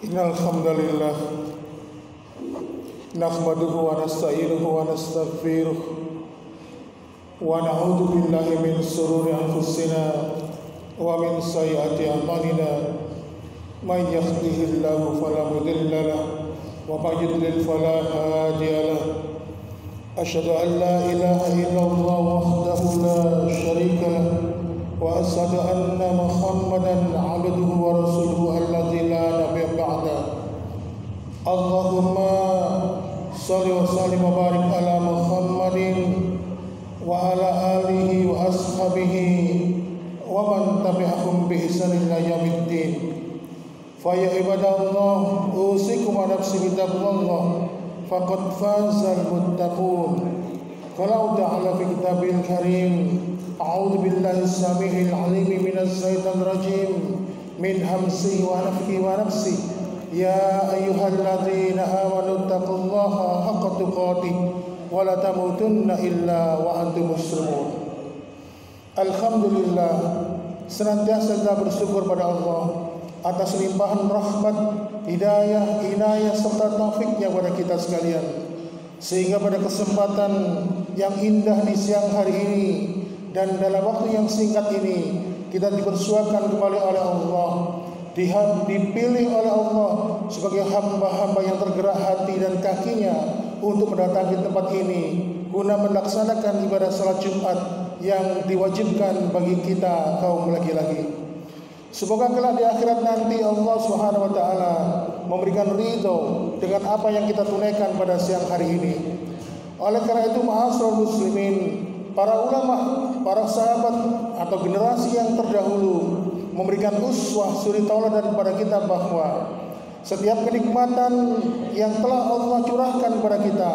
Innal hamdalillah nahmaduhu wa nasta'inuhu wa nastaghfiruh wa na'udzu billahi min shururi anfusina wa min sayyiati a'malina. May yahdihillahu fala mudilla lahu wa may yudlil fala hadiya lahu. Asyhadu an la ilaha illallah wahdahu la syarika lahu wa asyhadu anna Muhammadan 'abduhu wa rasuluhu alladzi la nabiyya ba'da. Allahumma shalli wa sallim wa barik ala Muhammadin wa ala alihi wa ashabihi wa man tabi'ahum bi ihsan ila yaumiddin. Fa ya ibadallah, usikum wa nafsi bi taqwallah faqad fazal muttaqun. Qala ta'ala fi kitabil karim, a'udzu billahi as-sami'il 'alim minaz syaitonir rajim min hamzihi wa nafthihi wa nafsihi. Ya ayyuhalladzina amanu taqullaha haqqa tuqatih wa la tamutunna illa wa antum muslimun. Alhamdulillah, senantiasa kita bersyukur pada Allah atas limpahan rahmat, hidayah, inayah serta taufiknya kepada kita sekalian, sehingga pada kesempatan yang indah di siang hari ini dan dalam waktu yang singkat ini kita dipersuakan kembali oleh Allah, dipilih oleh Allah sebagai hamba-hamba yang tergerak hati dan kakinya untuk mendatangi tempat ini guna melaksanakan ibadah salat Jumat yang diwajibkan bagi kita kaum laki-laki. Semoga kelak di akhirat nanti Allah Subhanahu wa taala memberikan ridho dengan apa yang kita tunaikan pada siang hari ini. Oleh karena itu, ma'asyiral muslimin, para ulama, para sahabat atau generasi yang terdahulu memberikan uswah suri tauladan kepada kita bahwa setiap kenikmatan yang telah Allah curahkan kepada kita,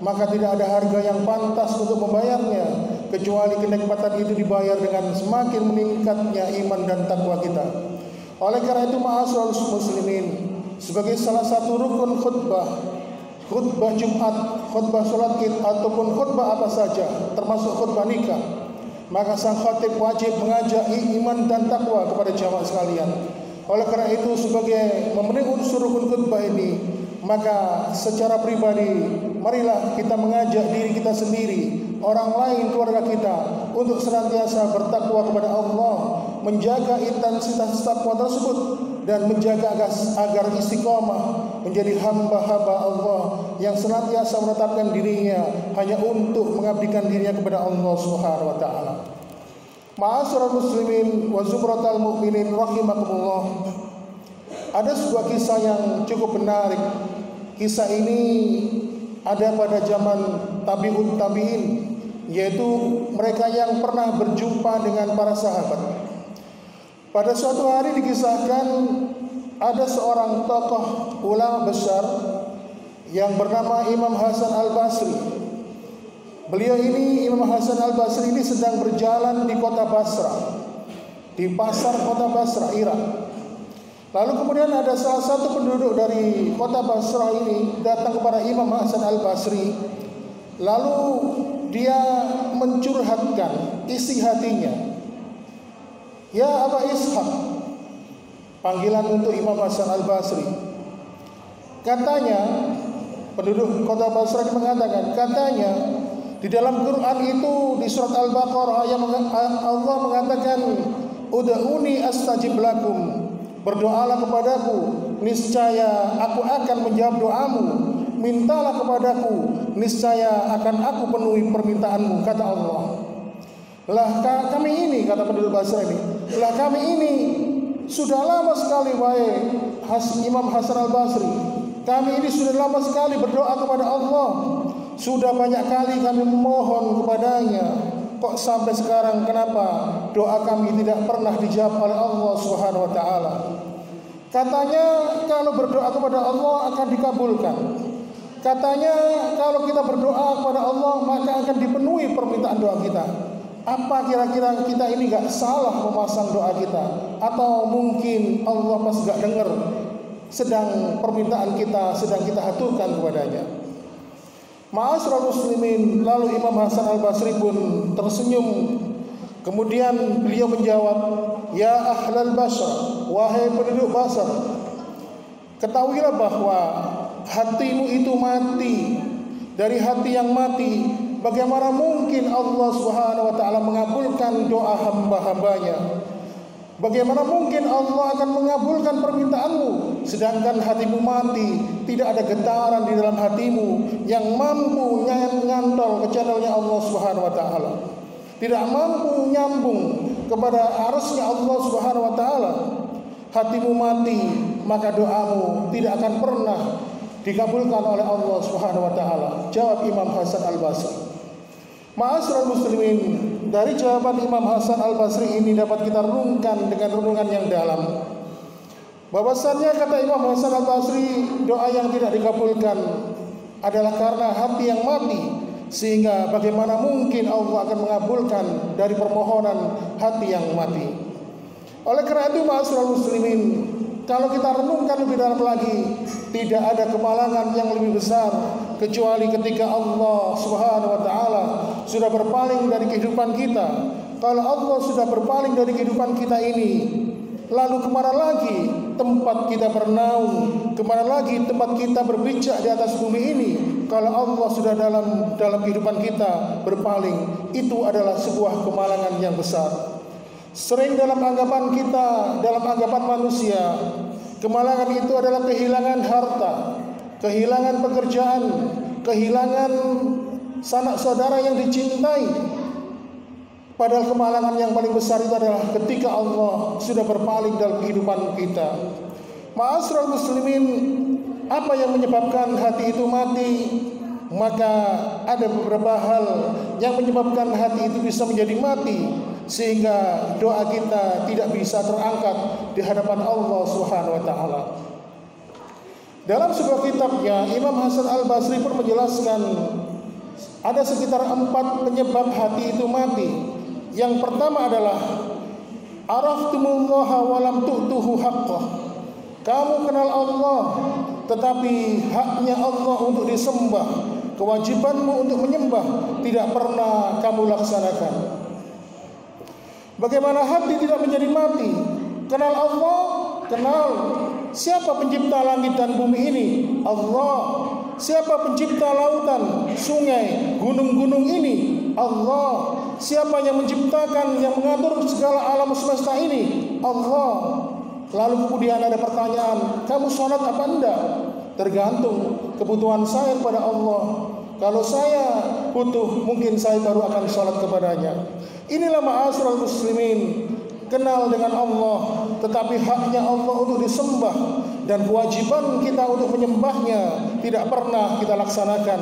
maka tidak ada harga yang pantas untuk membayarnya kecuali kenikmatan itu dibayar dengan semakin meningkatnya iman dan takwa kita. Oleh karena itu, ma'asyiral muslimin, sebagai salah satu rukun khutbah Jumat, khutbah salat Id ataupun khutbah apa saja, termasuk khutbah nikah, maka sang khatib wajib mengajak iman dan takwa kepada jamaah sekalian. Oleh karena itu, sebagai memenuhi unsur rukun khutbah ini, maka secara pribadi marilah kita mengajak diri kita sendiri, orang lain, keluarga kita untuk senantiasa bertakwa kepada Allah, menjaga intensitas takwa tersebut dan menjaga agar istiqomah menjadi hamba-hamba Allah yang senantiasa menetapkan dirinya hanya untuk mengabdikan dirinya kepada Allah Subhanahu wa taala. Ma'asyiral muslimin wa zumratal mu'minin rahimakumullah. Ada sebuah kisah yang cukup menarik. Kisah ini ada pada zaman tabi'ut tabi'in, yaitu mereka yang pernah berjumpa dengan para sahabat. Pada suatu hari dikisahkan ada seorang tokoh ulama besar yang bernama Imam Hasan Al-Basri. Beliau ini, Imam Hasan Al-Basri ini sedang berjalan di kota Basra, di pasar kota Basra, Irak. Lalu kemudian ada salah satu penduduk dari kota Basra ini datang kepada Imam Hasan Al-Basri. Lalu dia mencurhatkan isi hatinya. Ya Aba Ishaq, panggilan untuk Imam Hasan Al-Basri. Katanya, penduduk kota Basra mengatakan, katanya di dalam Quran itu di surat Al-Baqarah Allah mengatakan, ud'uni astajib lakum, berdoalah kepadaku, niscaya aku akan menjawab doamu. Mintalah kepadaku, niscaya akan aku penuhi permintaanmu, kata Allah. Lah kami ini, kata penduduk Basra ini, lah kami ini sudah lama sekali, wahai Imam Hasan Al-Basri, kami ini sudah lama sekali berdoa kepada Allah, sudah banyak kali kami memohon kepadanya. Kok sampai sekarang kenapa doa kami tidak pernah dijawab oleh Allah Subhanahu wa taala? Katanya kalau berdoa kepada Allah akan dikabulkan. Katanya kalau kita berdoa kepada Allah maka akan dipenuhi permintaan doa kita. Apa kira-kira kita ini gak salah memasang doa kita? Atau mungkin Allah pas gak dengar sedang permintaan kita sedang kita haturkan kepadanya? Ma'asyiral muslimin, lalu Imam Hasan Al-Basri pun tersenyum. Kemudian beliau menjawab, ya ahlal Basra, wahai penduduk Basra, Ketahuilah bahwa hatimu itu mati. Dari hati yang mati, bagaimana mungkin Allah Subhanahu wa taala mengabulkan doa hamba-hambanya? Bagaimana mungkin Allah akan mengabulkan permintaanmu sedangkan hatimu mati, tidak ada getaran di dalam hatimu yang mampu nyantol ke channelnya Allah Subhanahu wa taala. Tidak mampu nyambung kepada arusnya Allah Subhanahu wa taala. Hatimu mati, maka doamu tidak akan pernah dikabulkan oleh Allah Subhanahu wa taala. Jawab Imam Hasan Al-Basri. Ma'asyiral muslimin, dari jawaban Imam Hasan Al-Basri ini dapat kita renungkan dengan renungan yang dalam. Bahwasannya kata Imam Hasan Al-Basri, doa yang tidak dikabulkan adalah karena hati yang mati, sehingga bagaimana mungkin Allah akan mengabulkan dari permohonan hati yang mati. Oleh karena itu ma'asyiral muslimin, kalau kita renungkan lebih dalam lagi, tidak ada kemalangan yang lebih besar kecuali ketika Allah Subhanahu wa taala sudah berpaling dari kehidupan kita. Kalau Allah sudah berpaling dari kehidupan kita ini, lalu kemana lagi tempat kita bernaung? Kemana lagi tempat kita berpijak di atas bumi ini? Kalau Allah sudah dalam kehidupan kita berpaling, itu adalah sebuah kemalangan yang besar. Sering dalam anggapan kita, dalam anggapan manusia, kemalangan itu adalah kehilangan harta, kehilangan pekerjaan, kehilangan sanak saudara yang dicintai. Padahal kemalangan yang paling besar itu adalah ketika Allah sudah berpaling dalam kehidupan kita. Ma'asyiral muslimin, apa yang menyebabkan hati itu mati? Maka ada beberapa hal yang menyebabkan hati itu bisa menjadi mati, sehingga doa kita tidak bisa terangkat di hadapan Allah Subhanahu wa taala. Dalam sebuah kitabnya, Imam Hasan Al-Basri pun menjelaskan ada sekitar 4 penyebab hati itu mati. Yang pertama adalah araftumullaha wa lam tu'tuhu haqqah. Kamu kenal Allah, tetapi haknya Allah untuk disembah, kewajibanmu untuk menyembah tidak pernah kamu laksanakan. Bagaimana hati tidak menjadi mati? Kenal Allah, kenal. Siapa pencipta langit dan bumi ini? Allah. Siapa pencipta lautan, sungai, gunung-gunung ini? Allah. Siapa yang menciptakan, yang mengatur segala alam semesta ini? Allah. Lalu kemudian ada pertanyaan, kamu sholat apa enggak? Tergantung kebutuhan saya kepada Allah. Kalau saya butuh, mungkin saya baru akan sholat kepadanya. Inilah ma'asyiral muslimin, kenal dengan Allah, tetapi haknya Allah untuk disembah dan kewajiban kita untuk menyembahnya tidak pernah kita laksanakan.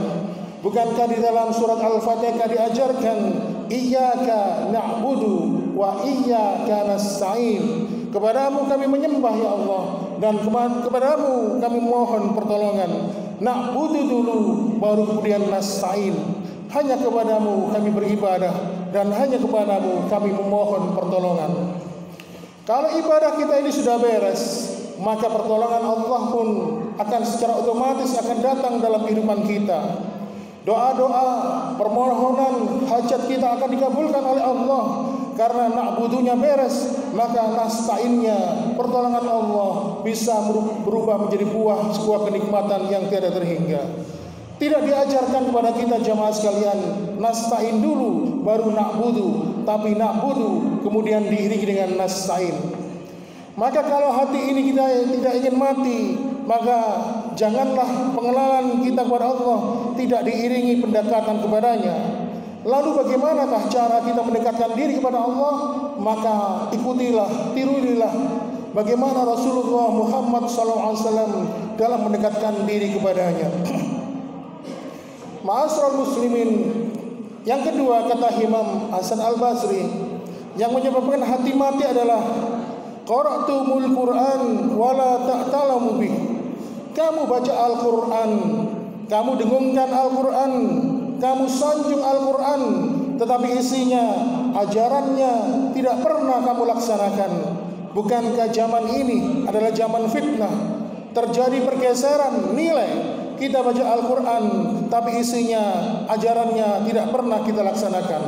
Bukankah di dalam surat Al-Fatihah diajarkan iyyaka na'budu wa iyyaka nasta'in? Kepadamu kami menyembah ya Allah, dan kepadamu kami mohon pertolongan. Na'budu dulu, baru kemudian nasta'in. Hanya kepadamu kami beribadah, dan hanya kepadamu kami memohon pertolongan. Kalau ibadah kita ini sudah beres, maka pertolongan Allah pun akan secara otomatis akan datang dalam kehidupan kita. Doa-doa, permohonan, hajat kita akan dikabulkan oleh Allah. Karena na'budunya beres, maka nasta'innya, pertolongan Allah bisa berubah menjadi sebuah kenikmatan yang tiada terhingga. Tidak diajarkan kepada kita jamaah sekalian, nasta'in dulu baru na'budu, tapi na'budu kemudian diiringi dengan nasta'in. Maka kalau hati ini kita tidak ingin mati, maka janganlah pengenalan kita kepada Allah tidak diiringi pendekatan kepadanya. Lalu bagaimanakah cara kita mendekatkan diri kepada Allah? Maka ikutilah, tiruilah bagaimana Rasulullah Muhammad SAW dalam mendekatkan diri kepadanya. Ma'asyiral muslimin, yang kedua kata Imam Hasan Al-Basri, yang menyebabkan hati mati adalah qara'tumul Qur'an wala ta'talamu bih. Kamu baca Al-Qur'an, kamu dengungkan Al-Qur'an, kamu sanjung Al-Quran, tetapi isinya, ajarannya tidak pernah kamu laksanakan. Bukankah zaman ini adalah zaman fitnah? Terjadi pergeseran nilai. Kita baca Al-Quran, tapi isinya, ajarannya tidak pernah kita laksanakan.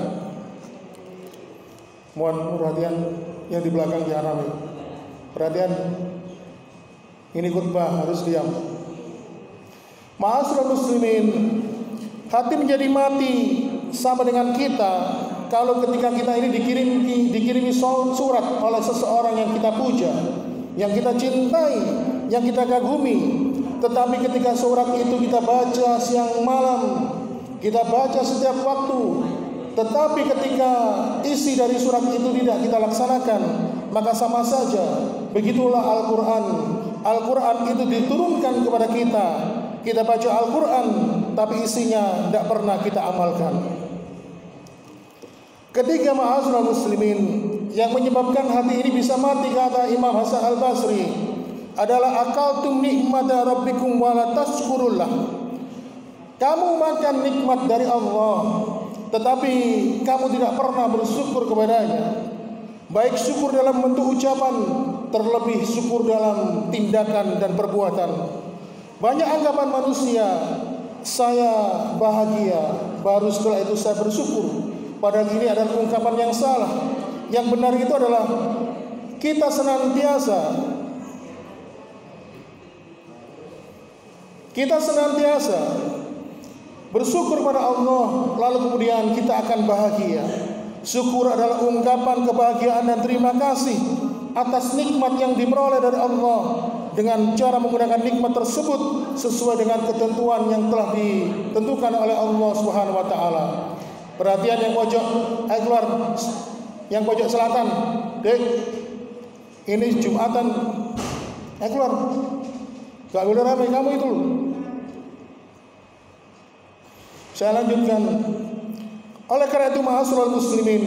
Mohon perhatian yang di belakang jangan ramai. Perhatian. Ini khutbah, harus diam. Ma'asyiral muslimin, hati menjadi mati sama dengan kita kalau ketika kita ini dikirimi surat oleh seseorang yang kita puja, yang kita cintai, yang kita kagumi. Tetapi ketika surat itu kita baca siang malam, kita baca setiap waktu, tetapi ketika isi dari surat itu tidak kita laksanakan, maka sama saja. Begitulah Al-Quran. Al-Quran itu diturunkan kepada kita. Kita baca Al-Quran, tapi isinya tidak pernah kita amalkan. Ketiga, ma'asyiral muslimin, yang menyebabkan hati ini bisa mati, kata Imam Hasan Al-Basri, adalah akaltum nikmata rabbikum wala tashkurullah. Kamu makan nikmat dari Allah, tetapi kamu tidak pernah bersyukur kepadanya. Baik syukur dalam bentuk ucapan, terlebih syukur dalam tindakan dan perbuatan. Banyak anggapan manusia, saya bahagia, baru setelah itu saya bersyukur. Padahal ini adalah ungkapan yang salah. Yang benar itu adalah kita senantiasa bersyukur pada Allah, lalu kemudian kita akan bahagia. Syukur adalah ungkapan kebahagiaan dan terima kasih atas nikmat yang diperoleh dari Allah dengan cara menggunakan nikmat tersebut sesuai dengan ketentuan yang telah ditentukan oleh Allah Subhanahu wa taala. Perhatian yang pojok, ayo keluar. Yang pojok selatan, Dek. Ini Jumatan. Ayo keluar. Gak boleh ramai kamu itu. Saya lanjutkan. Oleh karena itu, ma'asyiral muslimin,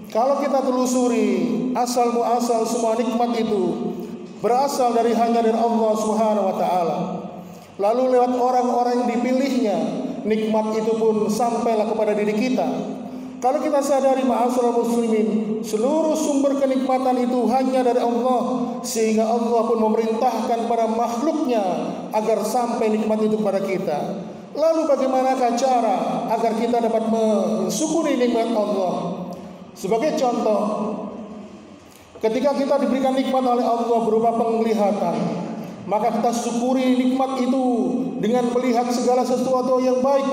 kalau kita telusuri asal muasal semua nikmat itu berasal hanya dari Allah Subhanahu wa taala. Lalu lewat orang-orang yang dipilihnya, nikmat itu pun sampailah kepada diri kita. Kalau kita sadari, ma'asyiral muslimin, seluruh sumber kenikmatan itu hanya dari Allah, sehingga Allah pun memerintahkan para makhluknya agar sampai nikmat itu kepada kita. Lalu bagaimanakah cara agar kita dapat mensyukuri nikmat Allah? Sebagai contoh, ketika kita diberikan nikmat oleh Allah berupa penglihatan, maka kita syukuri nikmat itu dengan melihat segala sesuatu yang baik,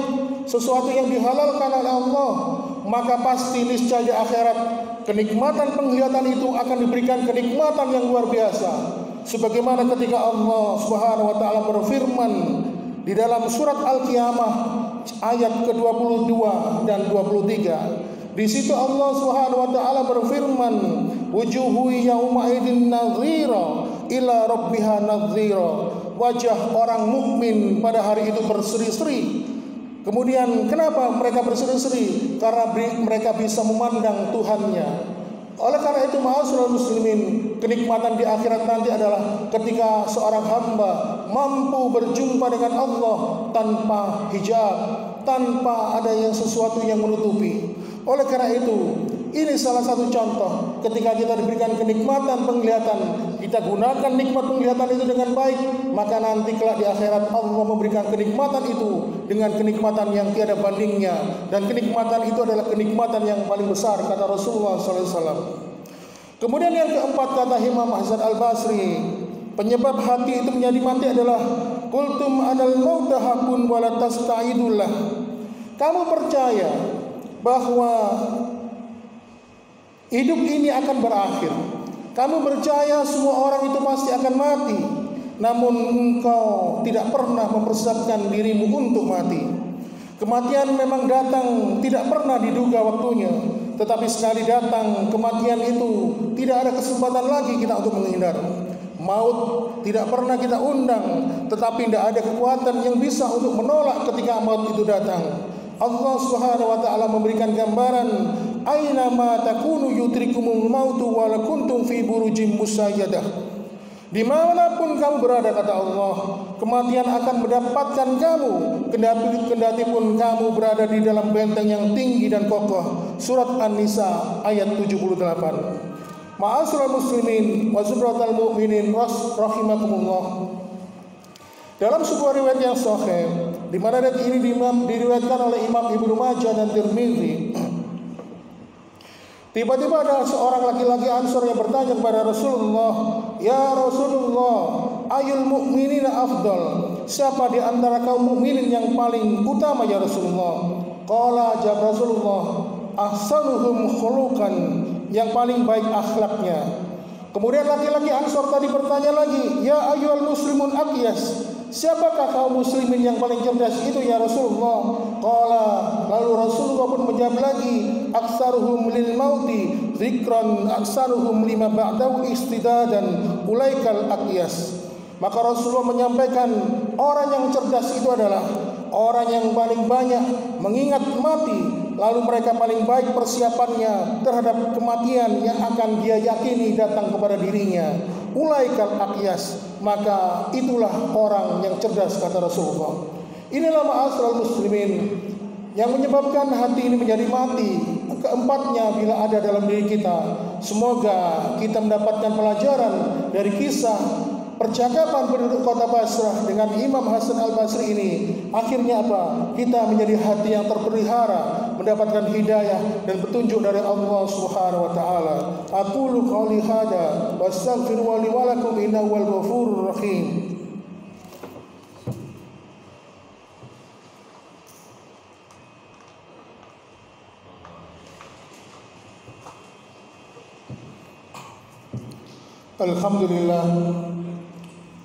sesuatu yang dihalalkan oleh Allah. Maka pasti niscaya akhirat kenikmatan penglihatan itu akan diberikan kenikmatan yang luar biasa. Sebagaimana ketika Allah Subhanahu wa taala berfirman di dalam surat Al-Qiyamah ayat ke-22 dan 23. Di situ Allah Subhanahu wa taala berfirman, wujuhu yauma idzin nadhira ila rabbiha nadhira. Wajah orang mukmin pada hari itu berseri-seri. Kemudian kenapa mereka berseri-seri? Karena mereka bisa memandang Tuhannya. Oleh karena itu, ma'asyiral muslimin, kenikmatan di akhirat nanti adalah ketika seorang hamba mampu berjumpa dengan Allah tanpa hijab, tanpa ada sesuatu yang menutupi. Oleh karena itu, ini salah satu contoh ketika kita diberikan kenikmatan penglihatan, kita gunakan nikmat penglihatan itu dengan baik, maka nanti kelak di akhirat Allah memberikan kenikmatan itu dengan kenikmatan yang tiada bandingnya, dan kenikmatan itu adalah kenikmatan yang paling besar, kata Rasulullah SAW. Kemudian yang keempat, kata Imam Hasan Al-Basri, penyebab hati itu menjadi mati adalah qultum anal mauta hakun wala tasta'idullah. Kamu percaya bahwa hidup ini akan berakhir. Kamu percaya semua orang itu pasti akan mati, namun engkau tidak pernah mempersiapkan dirimu untuk mati. Kematian memang datang, tidak pernah diduga waktunya, tetapi sekali datang kematian itu tidak ada kesempatan lagi kita untuk menghindar. Maut tidak pernah kita undang, tetapi tidak ada kekuatan yang bisa untuk menolak ketika maut itu datang. Allah Subhanahu wa taala memberikan gambaran, aina ma takunu yudrikumul mautu wa la kuntum fi burujim musayyadah. Dimanapun kamu berada, kata Allah, kematian akan mendapatkan kamu, kendati pun kamu berada di dalam benteng yang tinggi dan kokoh. Surat An-Nisa ayat 78. Ma'asyiral muslimin wa zubratal mu'minin rahimakumullah. Dalam sebuah riwayat yang sahih, di mana riwayat ini diriwayatkan oleh Imam Ibnu Majah dan Tirmidzi, tiba-tiba ada seorang laki-laki Ansor yang bertanya kepada Rasulullah, "Ya Rasulullah, ayul mu'minina afdal, siapa di antara kaum mukminin yang paling utama ya Rasulullah? Qala, jawab Rasulullah, ahsanuhum khuluqan, yang paling baik akhlaknya. Kemudian laki-laki Ansor tadi bertanya lagi, ya ayyuhal muslimun aqyas, siapakah kaum muslimin yang paling cerdas itu ya Rasulullah? Qala, lalu Rasulullah pun menjawab lagi, aksaruhum lil mauti dzikran aksaruhum lima ba'dahu istidadan ulaikal aqyas. Maka Rasulullah menyampaikan, orang yang cerdas itu adalah orang yang paling banyak mengingat mati, lalu mereka paling baik persiapannya terhadap kematian yang akan dia yakini datang kepada dirinya. Ulaikal aqyas, maka itulah orang yang cerdas, kata Rasulullah. Inilah ma'asyiral muslimin yang menyebabkan hati ini menjadi mati. Keempatnya, bila ada dalam diri kita, semoga kita mendapatkan pelajaran dari kisah percakapan penduduk kota Basrah dengan Imam Hasan al-Basri ini. Akhirnya apa? Kita menjadi hati yang terpelihara, mendapatkan hidayah dan petunjuk dari Allah Subhanahu wa taala. Aqulu qouli hadza wastaghfiru li wa lakum innahu wal ghafurur rahim. Alhamdulillah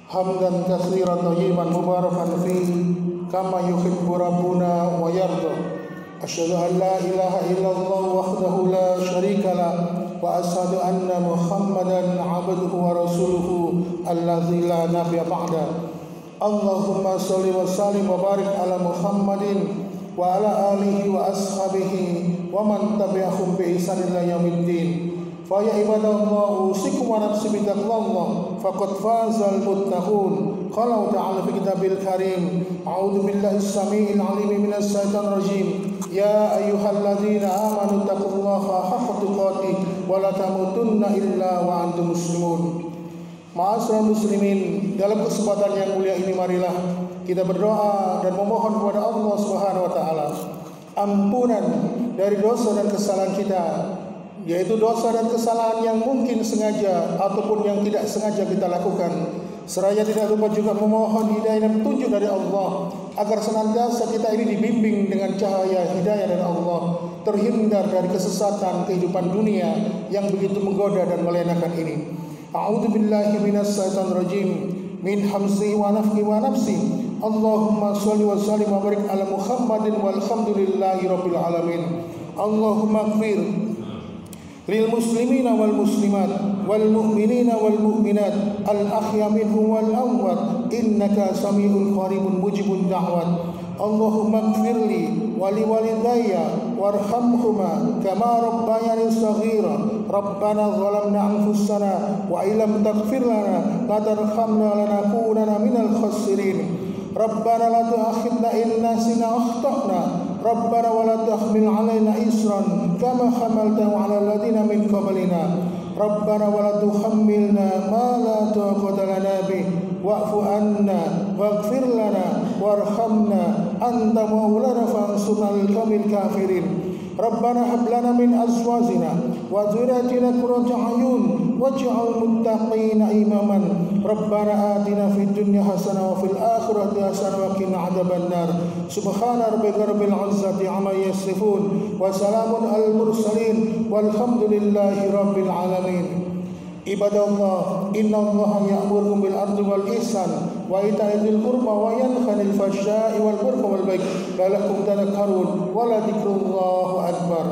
hamdan katsiran thayyiban mubarakan fihi kama yuhibbu rabbuna wa yarda. Asyhadu an la ilaha illallah wahdahu la syarika lah wa asyhadu anna Muhammadan abduhu wa rasuluhu alladzi la nabiyya ba'da. Allahumma shalli wa sallim wa barik ala Muhammadin wa ala alihi wa ashabihi wa man tabi'ahum bi ihsan ila yaumiddin. Fa ya ibadallah, usikum wa nafsi bitaqwallah faqad fazal muttaqun. Qala ta'ala fi kitabil karim, a'udzu billahi as-sami'il 'alim minas syaitonir rajim. Ya ayyuhalladzina amanu taqullaha haqqa tuqatih wa la tamutunna illa wa antum muslimun. Ma'asyiral muslimin, dalam kesempatan yang mulia ini marilah kita berdoa dan memohon kepada Allah Subhanahu wa taala ampunan dari dosa dan kesalahan kita, yaitu dosa dan kesalahan yang mungkin sengaja ataupun yang tidak sengaja kita lakukan. Seraya tidak lupa juga memohon hidayah dan petunjuk dari Allah, agar senantiasa kita ini dibimbing dengan cahaya hidayah dari Allah, terhindar dari kesesatan kehidupan dunia yang begitu menggoda dan melenakan ini. A'udzu billahi minas syaitonir rajim, min hamzi wa nafthi wa nafsi. Allahumma shalli wa sallim wa barik ala Muhammadin walhamdulillahi rabbil alamin. Allahumma ighfir lil muslimina wal muslimat wal mu'minina wal mu'minat al ahya minhum wal amwat innaka sami'un qaribun mujibud da'wat. Allahumma ighfirli wa li walidayya warhamhuma kama rabbayani shaghira. Rabbana zalamna anfusana wa illam taghfir lana wa tarhamna lanakunanna minal khasirin. Rabbana la tu'akhidna in nasina akhtana. Rabbana wa la tahmil 'alaina isran kama hamaltahu 'alal ladzina min qablina. Rabbana wa la tuhammilna ma la taqata lana bih wa'fu 'anna waghfir lana warhamna anta maulana fansurna lil qawmil kafirin. Rabbana hab lana min azwajina wa dhurriyyatina qurrata a'yun waj'al muttaqina imaman. Rabbana atina fid dunya hasanah wa fil akhirati hasanah wa qina adzabannar. Subhana rabbika rabbil izzati amma yasifun wa salamun alal mursalin walhamdulillahi rabbil alamin. Ibadallah, innallaha ya'muru bil adli wal ihsan wa ita'i dzil qurba wa yanha 'anil fahsya'i wal munkari wal baghi la'allakum tadhakkarun wa la dzikrullahi akbar.